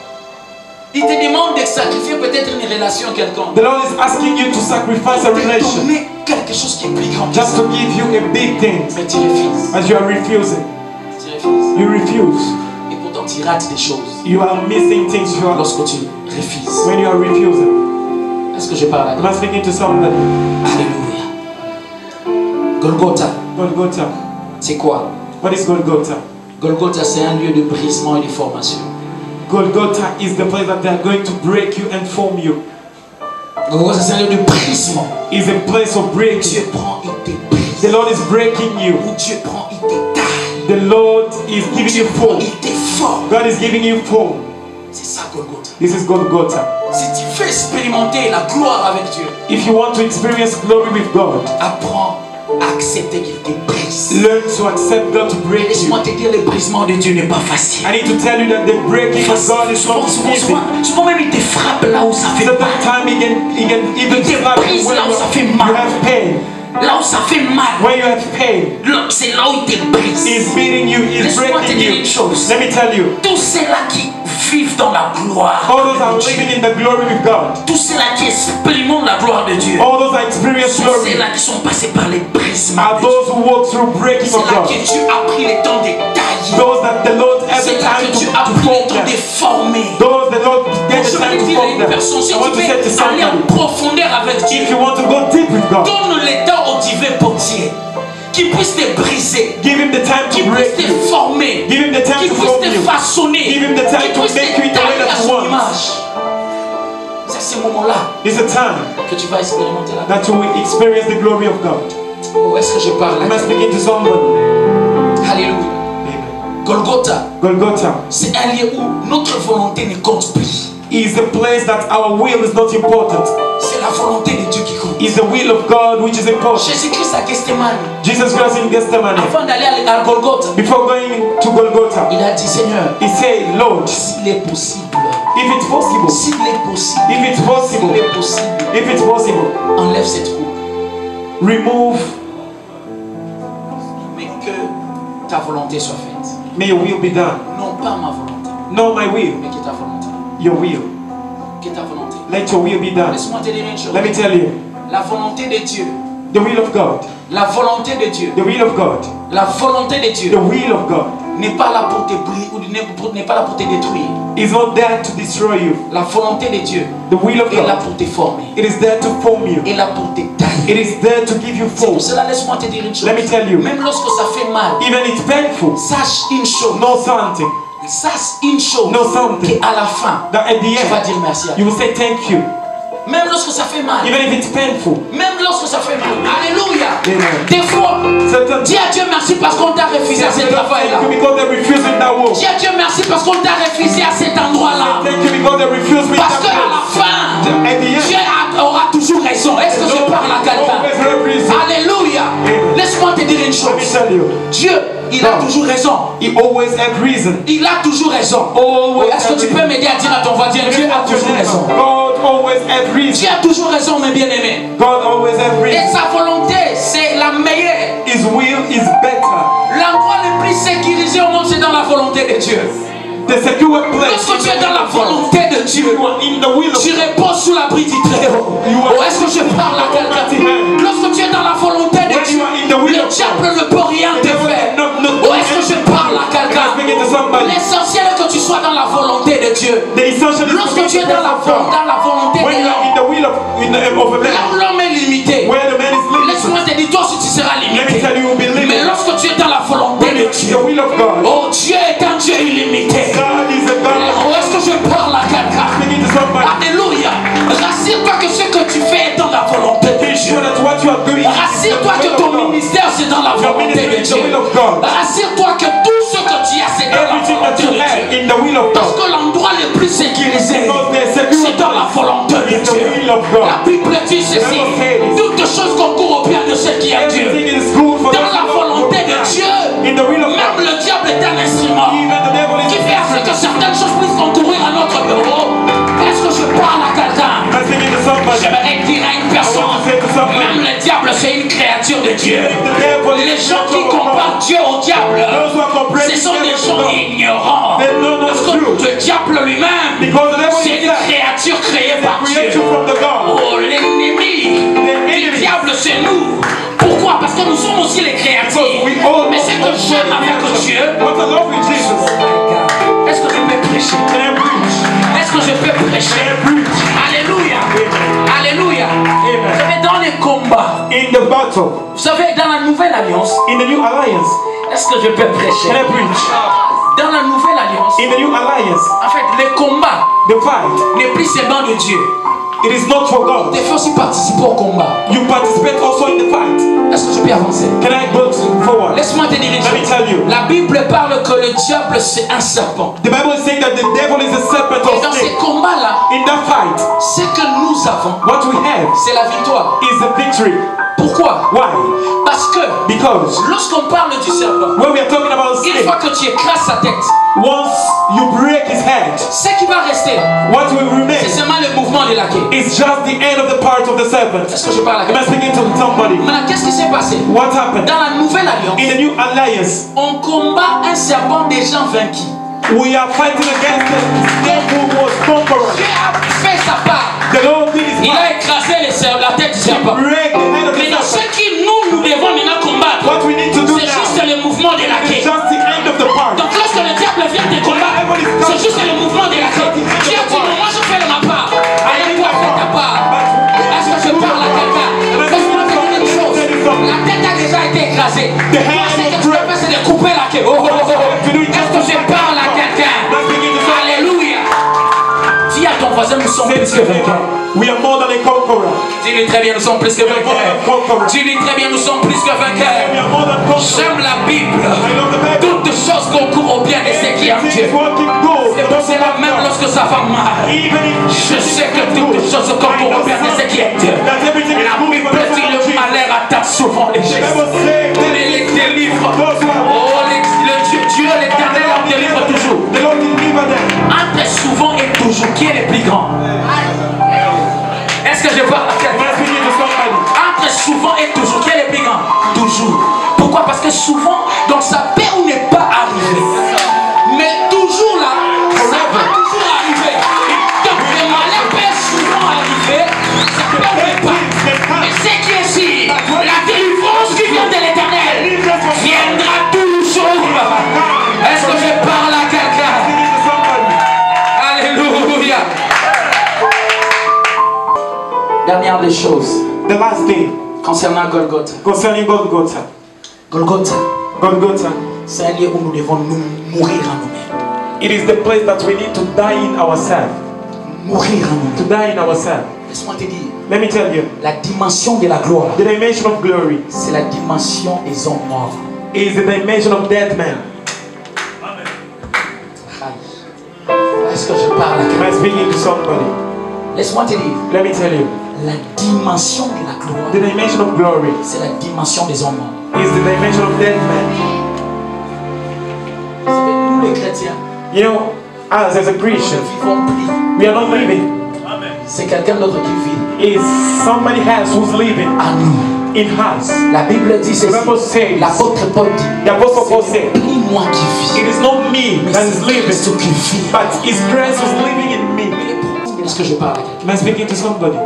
Il te demande de sacrifier peut-être une relation quelconque. The Lord is asking you to sacrifice a Pour te relation donner quelque chose qui est plus grand que just ça. to give you a big thing. Mais tu refuses. As you are refusing, Tu refuses. you refuse. Et pourtant tu rates des choses You are missing things you are, lorsque tu refuses. when you are refusing. Est-ce que je parle à Am toi? I speaking to somebody? Alléluia. Golgotha, Golgotha. c'est quoi? What is Golgotha? Golgotha, c'est un lieu de brisement et de formation. Golgotha is the place that they are going to break you and form you. Golgotha, c'est un lieu de brisement. Is a place of breaking. Dieu prend et te brise. brise. The Lord is breaking you. Où Dieu prend, il détaille. The Lord is giving Dieu you prend, form. il déforme. God is giving you form. C'est ça Golgotha. This is Golgotha. Si tu veux expérimenter la gloire avec Dieu, If you want to experience glory with God, apprends à accepter qu'il te brise. learn to accept God to Et break you. laisse-moi te dire, le brisement de Dieu n'est pas facile. I need to tell you that the breaking of God is not easy. Souvent même il te frappe là où ça fait mal. Sometimes he can even Il te slap you brise when là où ça fait you mal. have pain. Là où ça fait mal. When you have pain, C'est là où il te brise. He's beating you, He's Laisse-moi te breaking dire you. une chose. Let me tell you, Tous ceux-là qui vivent dans la gloire, all those are de Dieu, living in the glory with God. tous ceux-là qui expérimentent la gloire de Dieu, All those that experience sont glory ceux-là qui sont passés par les brisements are de Dieu. those who walk through breaking C'est of là God. que Dieu a pris le temps de tailler. Those that the Lord has C'est the là time que to Dieu a pris form le temps them. de former. Those the Lord gets Je the time vais to dire à form une them. personne, si I want tu to say to veux aller en somebody, profondeur avec if Dieu, you want to go deep with God, donne le temps au divin portier qui puisse te briser, give Him the time qui to puisse break te you. former, Give Him the time qui to puisse form te you. façonner, Give Him the time qui to puisse make you te in the way tailler à that you son want. image. C'est à ce moment-là It's a time que tu vas expérimenter la gloire. that you will experience the glory of God. Oh, est-ce que je parle I là? must begin to somebody. Alléluia. Amen. Golgotha, Golgotha c'est un lieu où notre volonté ne compte plus. is the place that our will is not important. C'est la volonté de Dieu qui compte. It's the will of God which is important. Jésus-Christ à Gethsemane, Jesus Christ in Gethsemane, avant d'aller à Golgotha, before going to Golgotha, il a dit, Seigneur, He said, Lord, s'il est possible, if it's possible, s'il est possible, if it's s'il possible, est possible, if it's possible, enlève cette coupe, remove, mais que ta volonté soit faite. may your will be done. Non pas ma volonté, Not my will, mais que ta volonté. your will. Que ta volonté. Let your will be done. Laisse-moi te dire une chose. Let me tell you, La volonté de Dieu, the will of God, la volonté de Dieu, the will of God, la volonté de the Dieu will of God n'est pas là pour te briller ou n'est pas là pour te détruire. is not there to destroy you. La volonté de Dieu The will of est là God, pour te former, it is there to form you. est là pour te tailler. It is there to give you C'est form. pour cela, laisse-moi te dire une chose. Let me tell you, Même lorsque ça fait mal, even it's painful, sache une chose. know something, Sache une chose. know something, Qu'à la fin, that at the tu vas end, dire merci à Dieu. you will say thank you. Même lorsque ça fait mal. Even if it's painful. Même lorsque ça fait mal. Alléluia. Amen. Des fois, Certain dis à Dieu merci parce qu'on t'a refusé à Say cet travail-là. thank you because they refused in that work. Dis à Dieu merci parce qu'on t'a refusé à cet endroit-là. Thank you because they refused me in Parce that qu'à la place. fin, At the end, Dieu aura toujours raison. Est-ce que je parle à quelqu'un? always have reason. Alléluia. Laisse-moi te dire une Let me chose. tell you, Dieu, il a God. toujours raison. He always had reason. Il a toujours raison. Always Est-ce que tu peux m'aider à dire à ton voisin, Dieu a toujours raison. God always had reason. Dieu a toujours raison, mes bien-aimés. God always had Et reason. sa volonté, c'est la meilleure. His will is better. L'endroit le plus sécurisé au monde, c'est dans la volonté de Dieu. The secure place. Lorsque tu es dans la volonté de Dieu, You are in the will of tu reposes sous l'abri du Très-Haut. Oh, est-ce que je parle à quelqu'un? Lorsque tu es dans la volonté de When Dieu, you are in the will le of diable God. ne peut rien te faire. Oh, est-ce que je parle à I'm quelqu'un? speaking to somebody. L'essentiel est que tu sois dans la volonté de Dieu. The essential is to Lorsque be tu es the dans la, presence of God. dans la volonté When de you are in l'homme, the will of a là man, où l'homme est limité, where the man is limited, laisse-moi te dire, toi aussi tu seras let me limité. tell you, you will be Mais limited. lorsque tu es dans la volonté When de you are in Dieu, the will of God, oh, Dieu est un Dieu illimité. God is a God. Oh, est-ce que je parle à quelqu'un? Speaking to somebody, Alléluia. Rassure-toi que ce que tu fais est dans la volonté de be Dieu. sure that what you are doing is the Rassure-toi que will of ton God. ministère c'est dans la Your volonté de ministry is the Dieu. will of God. Rassure-toi que tout ce que tu as c'est dans la Everything that volonté you de have Dieu. in the will of Parce God. que l'endroit le plus sécurisé, Because the secure c'est dans la volonté de is the Dieu. will of God. La Bible dit ceci: toutes choses concourent au bien de ceux qui aiment Dieu. Everything is good for Dans la volonté de Dieu, in the will of même God. le diable est un instrument Even the devil is qui fait à ce que certaines choses puissent concourir à notre bureau. Est-ce que je parle à quelqu'un? I'm speaking to somebody. J'aimerais dire à une personne, même le diable c'est une créature de Dieu. The devil Les is gens qui comparent Dieu au diable, those who are comparing ce sont des gens God. ignorants. They know not Parce the truth. que le diable lui-même, Because the devil c'est is une créature créée par Dieu. created from the God. Oh, l'ennemi du diable c'est nous. Pourquoi? Parce que nous sommes aussi les créatures. We all Mais ce que j'aime avec Dieu, what I love with Jesus. est-ce que je peux prêcher? Can I preach? Est-ce que je peux prêcher? Can I preach? Alléluia. Alléluia. Amen. Vous savez, dans les combats, In the battle, vous savez, dans la nouvelle alliance, in the new alliance, est-ce que je peux prêcher? can I preach? Dans la nouvelle alliance, In the new alliance, en fait, les combats the fight, n'est plus seulement de Dieu. it is not for God. Il faut aussi participer au combat. You participate also in the fight. Est-ce que je peux avancer? Can I go forward? Laisse-moi te dire une Let me tell you. chose. La Bible parle que le diable c'est un serpent. The Bible is saying that the devil is a serpent Et or dans ces snake. combats-là, In that fight, ce que nous avons, what we have c'est la victoire. is the victory. Pourquoi? Why? Parce que Because lorsqu'on parle du serpent, when we are talking about a une snake, fois que tu écrases sa tête, once you break his head, ce qui va rester, what will remain c'est seulement le mouvement de la queue. is just the end of the part of the serpent. Est-ce que je parle à Am I quelqu'un? speaking to somebody? Maintenant, qu'est-ce qui s'est passé? What happened? Dans la nouvelle alliance, In the new alliance, on combat un serpent déjà vaincu. we are fighting against the snake who was conqueror. Dieu a fait sa part. The Lord did his Il part. a écrasé la tête du serpent. Break the head of the Maintenant, ce serpent. qui nous devons maintenant combattre, What we need to do c'est juste now le mouvement de la is queue. just the end of the part. Donc lorsque le diable vient te combattre, c'est juste le mouvement de la queue. Dieu a dit, non, moi je fais de ma part. Allez, toi, fais ta part. Est-ce que je parle à quelqu'un? Laisse-moi te dire une chose. La tête a déjà été écrasée. Toi, ce que tu dois faire, c'est de couper la queue. Oh, oh, oh, oh. Est-ce que je parle à quelqu'un? Alléluia. Dis à ton voisin, nous sommes plus que vainqueurs. We are more than a conqueror. Dis-lui très bien, nous sommes plus que vainqueurs. Dis-lui très bien, nous sommes plus que We vainqueurs. are more than conquerors. J'aime la Bible. I love the Bible. Toutes choses concourent au bien de ceux qui aiment Dieu. It's working good. C'est pour cela, même lorsque ça va mal, Even if je sais que toutes choses concourent au bien de ceux qui aiment Dieu. that everything is La good Bible for those dit who le love Jesus. malheur attaque souvent les The gestes. Bible says Mais les délivre. Oh, Dieu l'éternel en délivre toujours. the Lord deliver them. Entre souvent et toujours, qui est le plus grand? Est-ce que je parle à quelqu'un? When I speak to somebody, Entre souvent et toujours, qui est le plus grand? Toujours. Pourquoi? Parce que souvent, donc ça peut ou n'est pas arrivé. Mais toujours là, ça va toujours arriver. Donc le malheur peut souvent arriver, ça peut ou n'est pas. Mais ce qui est sûr, la délivrance qui vient de l'éternel viendra toujours. Est-ce que je parle à quelqu'un? speaking to somebody. Alléluia. Dernière des choses The last thing concernant Golgotha. concerning Golgotha. Golgotha, Golgotha, c'est un lieu où nous devons nous mourir en nous-mêmes. it is the place that we need to die in ourselves. Mourir en nous-mêmes. To die in ourselves. Laisse-moi te dire, Let me tell you, la dimension de la gloire, the dimension of glory c'est la dimension des hommes morts. is the dimension of dead men. Est-ce que je parle à Am quelqu'un? I speaking to somebody? Laisse-moi te dire, Let me tell you, la dimension de la gloire, the dimension of glory c'est la dimension des hommes morts. is the dimension of dead men. Vous savez, nous les chrétiens, You know, us as a nous Christian, ne vivons plus. we are not living. C'est quelqu'un d'autre qui vit It's somebody else who's living à nous. in us. La Bible dit The Bible ceci. says, L'apôtre Paul dit, the Apostle Paul said, plus moi qui vis, it is not me mais that is c'est living, Christ qui vit. but His grace is living in me. Est-ce que je parle à quelqu'un? Am I speaking to somebody?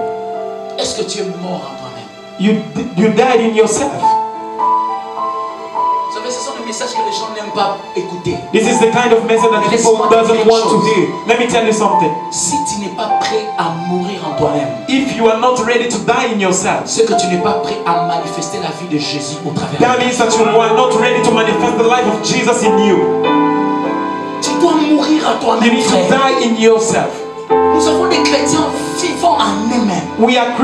Est-ce que tu es mort en toi-même? You died in yourself. Vous savez, ce sont des messages que les gens n'aiment pas écouter. This is the kind of message that people doesn't want to hear. Let me tell you something. Si tu n'es pas prêt à mourir en toi-même, If you are not ready to die in yourself, c'est que tu n'es pas prêt à manifester la vie de Jésus au travers de that toi. means that you are not ready to manifest the life of Jesus in you. Tu dois mourir à You toi-même, need to frère. die in yourself. Nous avons des chrétiens vivant en eux-mêmes. We have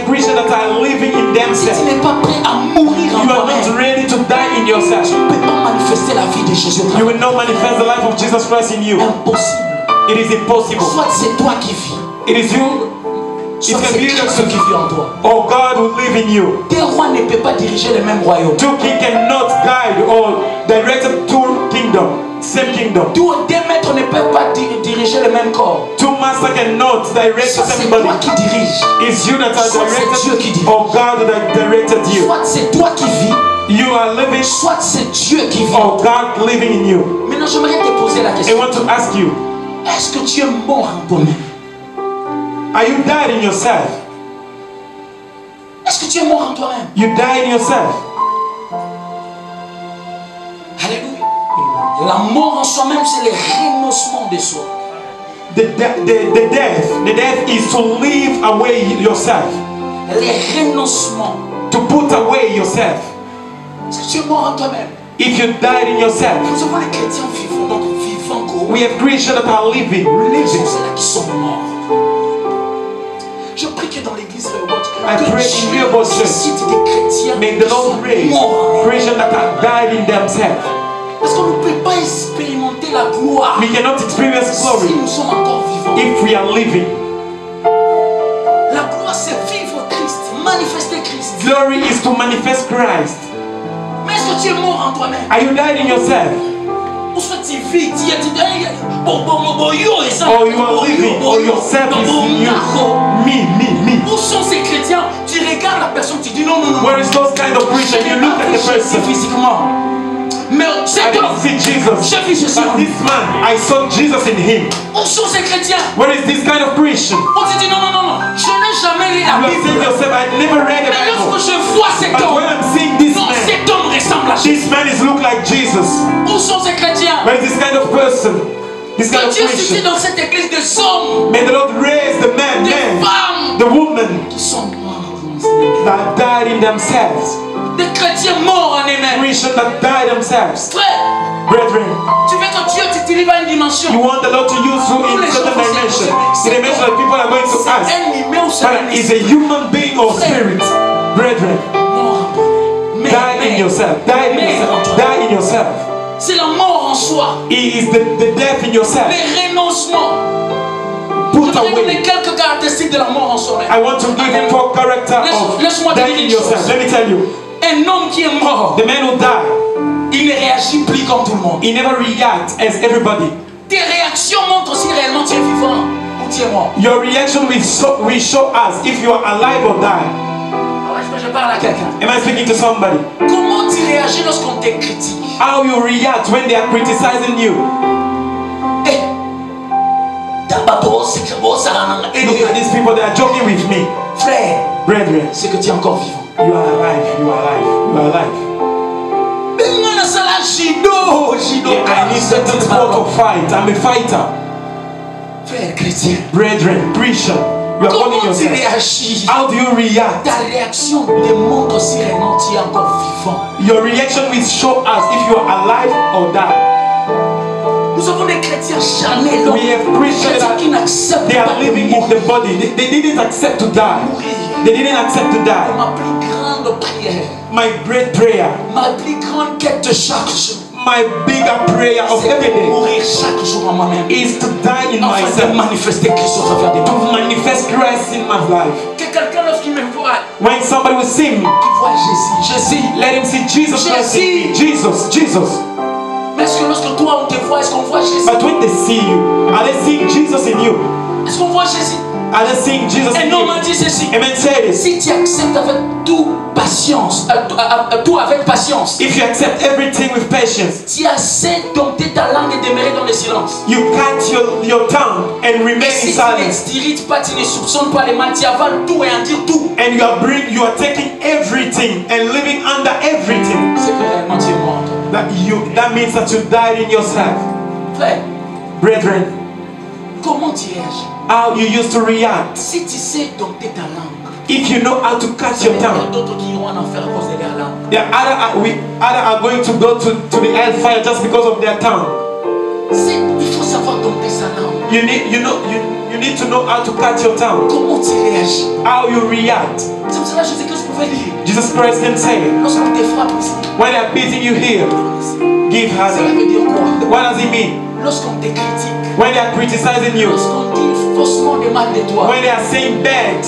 Christians that are living in Si tu themselves. n'es pas prêt à mourir en You are not toi-même, ready to die in yourself. tu ne peux pas manifester la vie de Jésus au You travers will not manifest the life of Jesus Christ in you. Impossible. It is impossible. Soit c'est toi qui vis, It is you. It soit can c'est be Christ qui vit en toi. or God will live in you. Deux rois ne peuvent pas diriger le même royaume. Two king cannot guide or direct two kingdom, same kingdom. Deux maîtres ne peuvent pas diriger le même corps. Two masters cannot direct Soit c'est somebody. toi qui diriges, It's you that are Soit c'est Dieu qui directed dirige. or God that directed you. soit c'est toi qui vis, You are living soit c'est Dieu qui vit. or God living in you. Maintenant, j'aimerais te poser la I question. want to ask you, Est-ce que tu es mort en toi-même? are you died in yourself? Est-ce que tu es mort en toi-même? You died in yourself. Alléluia. La mort en soi-même, c'est le renoncement de soi. The death is to leave away yourself, Le renoncement. to put away yourself. Est-ce que tu es mort en toi-même? If you died in yourself, Nous avons les chrétiens vivants, donc vivants encore. we have Christians that are living. Ce sont ceux-là qui sont morts. Je prie que dans l'église I pray in real about church. suscite des chrétiens May qui the sont Lord raise morts. Christians that have died in themselves. Parce qu'on ne peut pas expérimenter la gloire We cannot experience si glory nous sommes encore vivants. if we are living. La gloire, c'est vivre Christ, manifester Christ. Glory is to manifest Christ. Mais est-ce que tu es mort en toi-même? Are you died in yourself? Ou soit tu vis, tu es Or you are living, or yourself is in you? Me. Où sont ces chrétiens? Tu regardes la personne, tu dis non. Where is those kind of Christian? You look at the person. Physiquement. Mais I c'est didn't see Jesus. j'ai vu Jésus. But this man, I saw Jesus in him. Où sont ces chrétiens? Where is this kind of Christian? On te dit non. Je n'ai jamais lu You la have Bible. seen yourself. I never read the Mais Bible. lorsque je vois cet But when homme, I'm seeing this non, man, cet homme ressemble à Jésus. this man is look like Jesus. Où sont ces chrétiens? Where is this kind of person? This kind Que of Dieu suscite Christian. dans cette église des hommes, May the Lord raise the man, des femmes the woman qui sont morts dans cette église. that died in themselves. Des chrétiens morts en eux-mêmes. Christians that died themselves. Frère, Brethren, tu veux que Dieu t'utilise à une dimension. you want the Lord to use you in certain dimension. The dimension that people are going to C'est ask. un humain ou c'est un But is a human being or spirit? Brethren, mort en toi-même. die in yourself. Die in yourself. Die in yourself. C'est la mort en soi. It is the death in yourself. Les renoncements. Je Put voudrais donner away. quelques caractéristiques de la mort en soi-même. I want to give you four character of Laisse-moi te dire dying in une yourself. chose. Let me tell you. Un homme qui est mort, The man who died, il ne réagit plus comme tout le monde. he never reacts as everybody. Tes réactions montrent si réellement tu es vivant ou tu es mort. Your reaction will show us if you are alive or die. Alors, est-ce que je parle à quelqu'un? Am I speaking to somebody? Comment tu réagis lorsqu'on te critique? How you react when they are criticizing you. Eh, d'abord, c'est que bon, ça n'a Look at these people, they are joking with me. frère, Brethren, c'est que tu es encore vivant. you are alive, you are alive, you are alive. I need certain sport to fight. I'm a fighter. Frère chrétien, Brethren, Christian, you are calling comment tu yourself. réagis? How do you react? Ta réaction démontre si réellement tu es encore vivant. Your reaction will show us if you are alive or die. Nous avons des chrétiens charnels, We have Christians chrétiens that qui n'acceptent they pas are de living in mourir. the body. They didn't accept to die. They didn't accept to die. Ma plus grande prière, My great prayer, ma plus grande quête de chaque jour, my bigger prayer of c'est every de day mourir chaque jour en moi-même. is to die in Afin de myself. manifester Christ au travers des To paroles. manifest Christ in my life. Que quelqu'un lorsqu'il me voit, When somebody will see me, qu'il voit Jésus. let him see Jesus Christ in me. Jesus. Mais est-ce que lorsque toi on te voit, est-ce qu'on voit Jésus? But when they see you, are they seeing Jesus in you? Est-ce qu'on voit Jésus? Are they seeing Jesus Un in homme a you? dit ceci. Amen. Say this. Si tu acceptes avec tout patience, tout avec patience, If you accept everything with patience, tu as assez dompté ta langue et demeurer dans le silence. you cut your tongue and remain Et in si tu silence. ne t'irrites pas, tu ne soupçonnes pas les mal, tu avales tout et en dire tout. And you are taking everything and living under everything. C'est que réellement tu es mort. That means that you died in yourself. Frère, Brethren, comment tu réagis? how you used to react. Si tu sais dompter ta langue, If you know how to cut il y your a tongue, d'autres qui iront en enfer à cause de leur langue. yeah, either are going to go to the hellfire just because of their tongue. Il faut savoir dompter sa langue. You need to know how to cut your tongue. Comment tu réagis? How you react. C'est pour cela que Jésus-Christ pouvait dire, Jesus Christ can say, lorsqu'on te frappe ici, when they are beating you here, give cela her. veut dire quoi? What does it mean? Lorsqu'on te critique, When they are criticizing you, lorsqu'on dit faussement des mal de toi, when they are saying bad,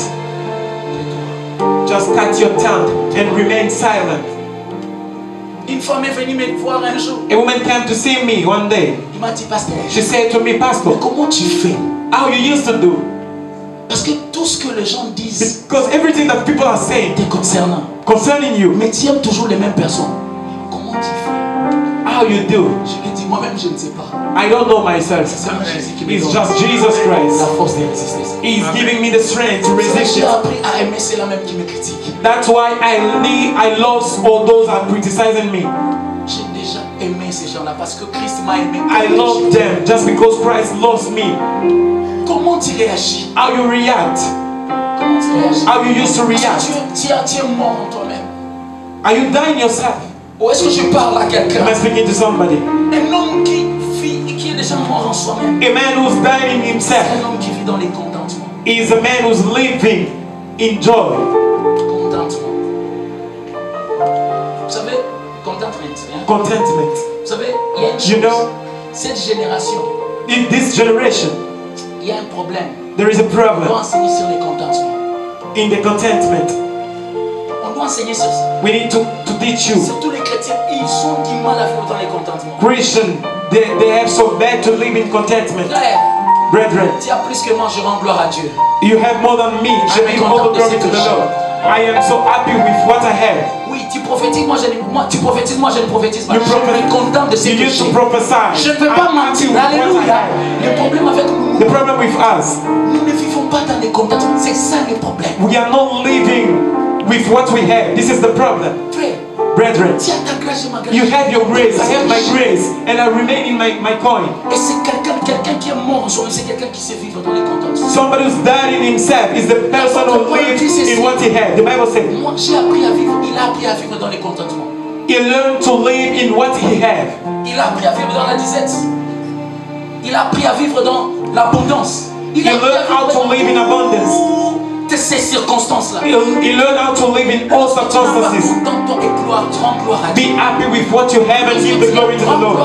just cut your tongue and remain silent. une femme est venue me voir un jour. A woman came to see me one day. Il m'a dit, pasteur, She said to me, mais Pastor, comment tu fais? how you used to do? Parce que tout ce que les gens disent Because everything that people are saying te concernant, concerning you, mais tu aimes toujours les mêmes personnes. Comment tu fais? how you do, Je lui ai dit, moi-même, je ne sais pas. I don't know myself. C'est seulement Jésus qui me It's donne just Jesus la Christ. force de résister. He's giving me the strength to resist J'ai it. appris à aimer ceux-là même qui me critiquent. That's why I lost all those that are criticizing me. J'ai déjà aimé ces gens-là parce que Christ m'a aimé. I love them just because Christ loves me. Comment tu réagis? How you react? Comment tu réagis? How you used to Est-ce react? que tu es mort en toi-même? Are you dying yourself? Ou est-ce que je parle à quelqu'un? Am I speaking to somebody? Un homme qui vit et qui est déjà mort en soi-même. A man who's dying C'est himself un homme qui vit dans les contentements. is a man who's living in joy. Contentement. Vous savez, contentment. Hein? Contentment. Vous savez, il y a une chose. You know, Cette génération, in this generation, il y a un problème. there is a On doit problem enseigner sur les contentements. in the contentment. On doit enseigner sur ça. We need to teach you. Surtout les chrétiens, ils sont du mal à vivre dans les contentements. Christian, they have so bad to live in contentment. Frère, Brethren, tu as plus que moi, je rends gloire à Dieu. you have more than me. I give all the glory to the Lord. I am so happy with what I have. Oui, tu prophétises, tu prophétises, moi je ne prophétise pas. You Je me contente de ce You que used to j'ai. prophesy. Je ne veux pas I'm happy mentir. with what I Alléluia. have. Le problème avec nous, The problem with us, nous ne vivons pas dans les contentements. C'est ça le problème. we are not living with what we have. This is the problem. Frère, Brethren, tu as ta grâce, j'ai ma grâce. you have your grace, I have my grace, and I remain in my coin. Et c'est quelqu'un qui est mort en soi, c'est quelqu'un qui sait vivre dans les contentements. Somebody who's died in himself is the person who lives in what he had. The Bible says Moi, j'ai appris à vivre. Il a appris à vivre dans les contentements. he learned to live in what he had. Il a appris à vivre dans la disette. Il a appris à vivre dans l'abondance. Il He a appris learned à how to vivre live in abundance. toutes ces circonstances-là. He learned how to live in all circumstances. Contente-toi et gloire, rends gloire à Dieu. Be happy with what you have and give the glory to the Lord.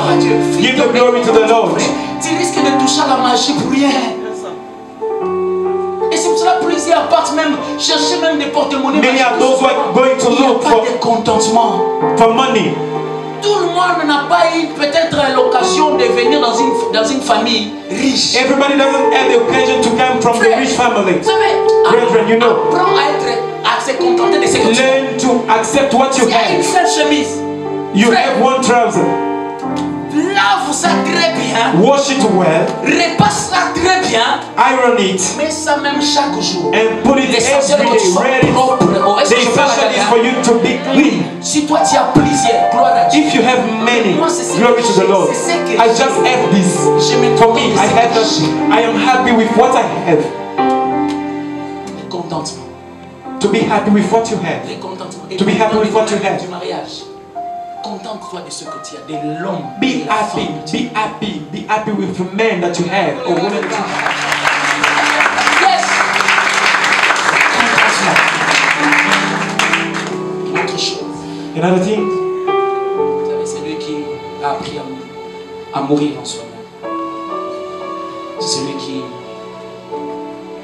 Give the glory to the Lord. Tu risques de toucher à la magie pour rien. Et c'est pour cela que plusieurs partent même chercher même des porte-monnaies. Many are those who are going to Il n'y a look pas de contentement. for money. Tout le monde n'a pas eu peut-être l'occasion de venir dans une famille riche. Everybody doesn't have the occasion to come from the rich family. Vous savez, Brethren, you know, apprends à se contenter de ce que tu as. learn to accept what you Il y a une have. seule chemise. You have one trouser. Lave ça très bien. Wash it well, Repasse-la très bien. iron it, Mets ça même chaque jour. and put it L'essentiel every que tu day sois ready. propre. Oh, est-ce The que je parle essential à is for quelqu'un? you to be clean. Si toi tu as plusieurs, gloire à Dieu. If you have many, Moi, c'est ce glory que to j'ai, the Lord. c'est ce que I just have this. Je me For contente me, de I ce have que that. j'ai. I am happy with what I have. Le contentement. To be happy with what you have. Le contentement. Et To be happy with what you have. Du mariage. Contente-toi de ce que tu as, de l'homme. Be de la happy, femme que tu be happy, be happy with the man that you have or woman that you have. as. Yes. Contentement. Autre chose. Another thing, Vous savez, c'est lui qui a appris à mourir en soi-même. C'est celui qui,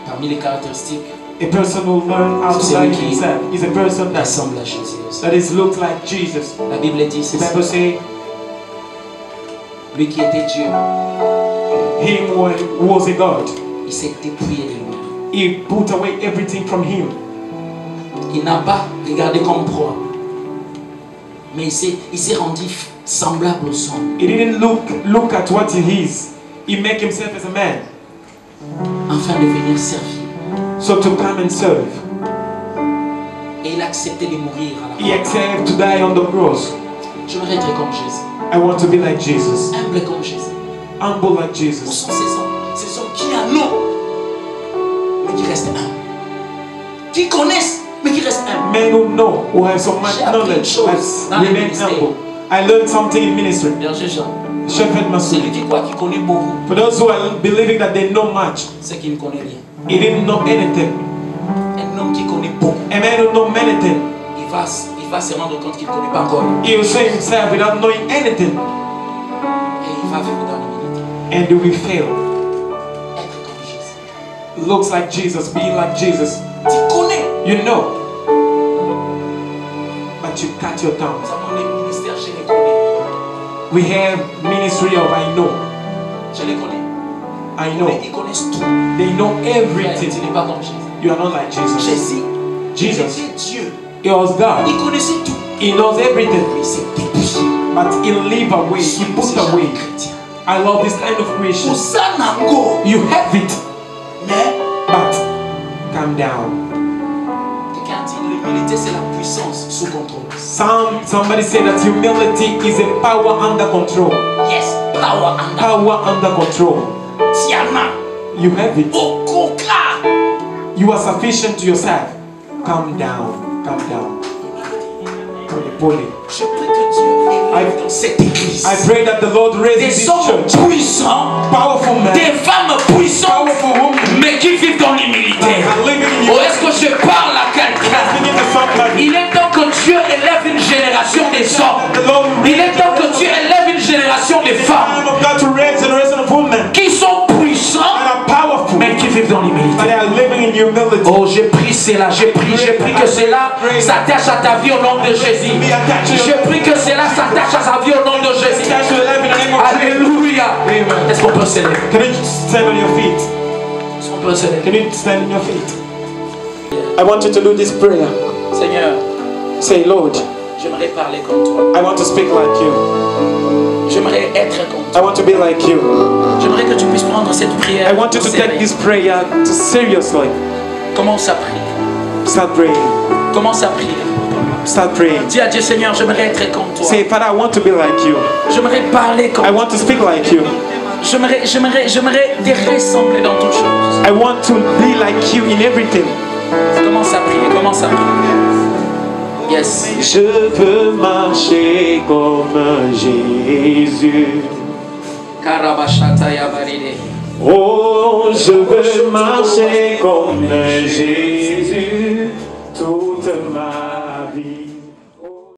parmi les caractéristiques, a person who learn how to C'est die celui qui himself is a person that ressemble à Jésus aussi. that is look like Jesus. La Bible dit, The c'est ça. Bible says, Lui qui était Dieu, him who was a God. il s'est dépouillé de lui. He put away everything from him. Il n'a pas regardé comme proie, mais il s'est rendu semblable aux hommes, He didn't look at what he is. He make himself as a man. afin de venir servir. So to come and serve. Et il a accepté de mourir à la He accepted to die on the cross. J'aimerais être comme Jésus, I want to be like Jesus. humble comme Jésus. Humble like Où Jesus. sont ces hommes qui en ont, mais qui restent humbles, qui connaissent, mais qui restent humbles. Men who know, who have so much J'ai appris une knowledge, chose but dans le remain ministère. humble. I learned something in ministry. Berger Jean, Shepherd celui Masoud. qui croit qu'il connaît beaucoup, For those who are believing that they know much, c'est qu'il ne connaît rien. he didn't know anything. Un homme qui connaît beaucoup, A man who know many things, il va se rendre compte qu'il ne connaît pas encore. he will say himself without knowing anything, Et il va vivre dans l'humilité. and he will fail. Être comme Jésus. Looks like Jesus, being like Jesus. Tu connais. You know, but you cut your tongue. Nous avons les ministères, je les connais. We have ministry of I know. Je les connais. I Mais know. ils connaissent tout. They know Frère, everything. tu n'es pas comme Jésus. You are not like Jesus. Jésus, Jesus. il était Dieu. He was God. Il connaissait tout. He knows everything. Mais il s'est dépouillé. But he live away. He put C'est away. jamais chrétien. I love this kind of Christian. Osanango. You have it, Mais but calm down. quelqu'un dit l'humilité c'est la puissance sous contrôle. Somebody said that humility is a power under control. Yes, power and Power under control. Tiana. You have it. Okoka. You are sufficient to yourself. Calm down. Calm down. Pole. Je prie que Dieu élève dans cette église I pray that the Lord raises des this hommes church. puissants, Powerful men. des femmes puissantes, Powerful women. mais qui vivent dans l'humilité. That are living in Oh, est-ce que je parle de femmes Time of God to raise generation of women qui sont puissants, that are powerful, mais qui vivent dans but l'humilité. they are living in humility. Oh, j'ai pris cela, j'ai pris que cela s'attache à ta vie au nom de Jésus. J'ai pris que cela s'attache à sa vie au nom de Jésus. Attach your life in the name of Jesus. Alléluia. Amen. Est-ce qu'on peut se lever? Can you stand on your feet? Est-ce qu'on peut se lever? Can you stand on your feet? I want you to do this prayer. Seigneur, Say, Lord, j'aimerais parler comme toi. I want to speak like you. J'aimerais être comme toi. I want to be like you. J'aimerais que tu puisses prendre cette prière. I want you au to sérieux. take this prayer seriously. Commence à prier. Start praying. Commence à prier. Start praying. Dis à Dieu, Seigneur, j'aimerais être comme toi. Say, Father, I want to be like you. J'aimerais parler comme I toi. want to speak like you. J'aimerais te ressembler dans toutes choses. I want to be like you in everything. Commence à prier, commence à prier. Yes. Je veux marcher comme Jésus. Karabashata yabaride. Oh, je veux marcher comme Jésus.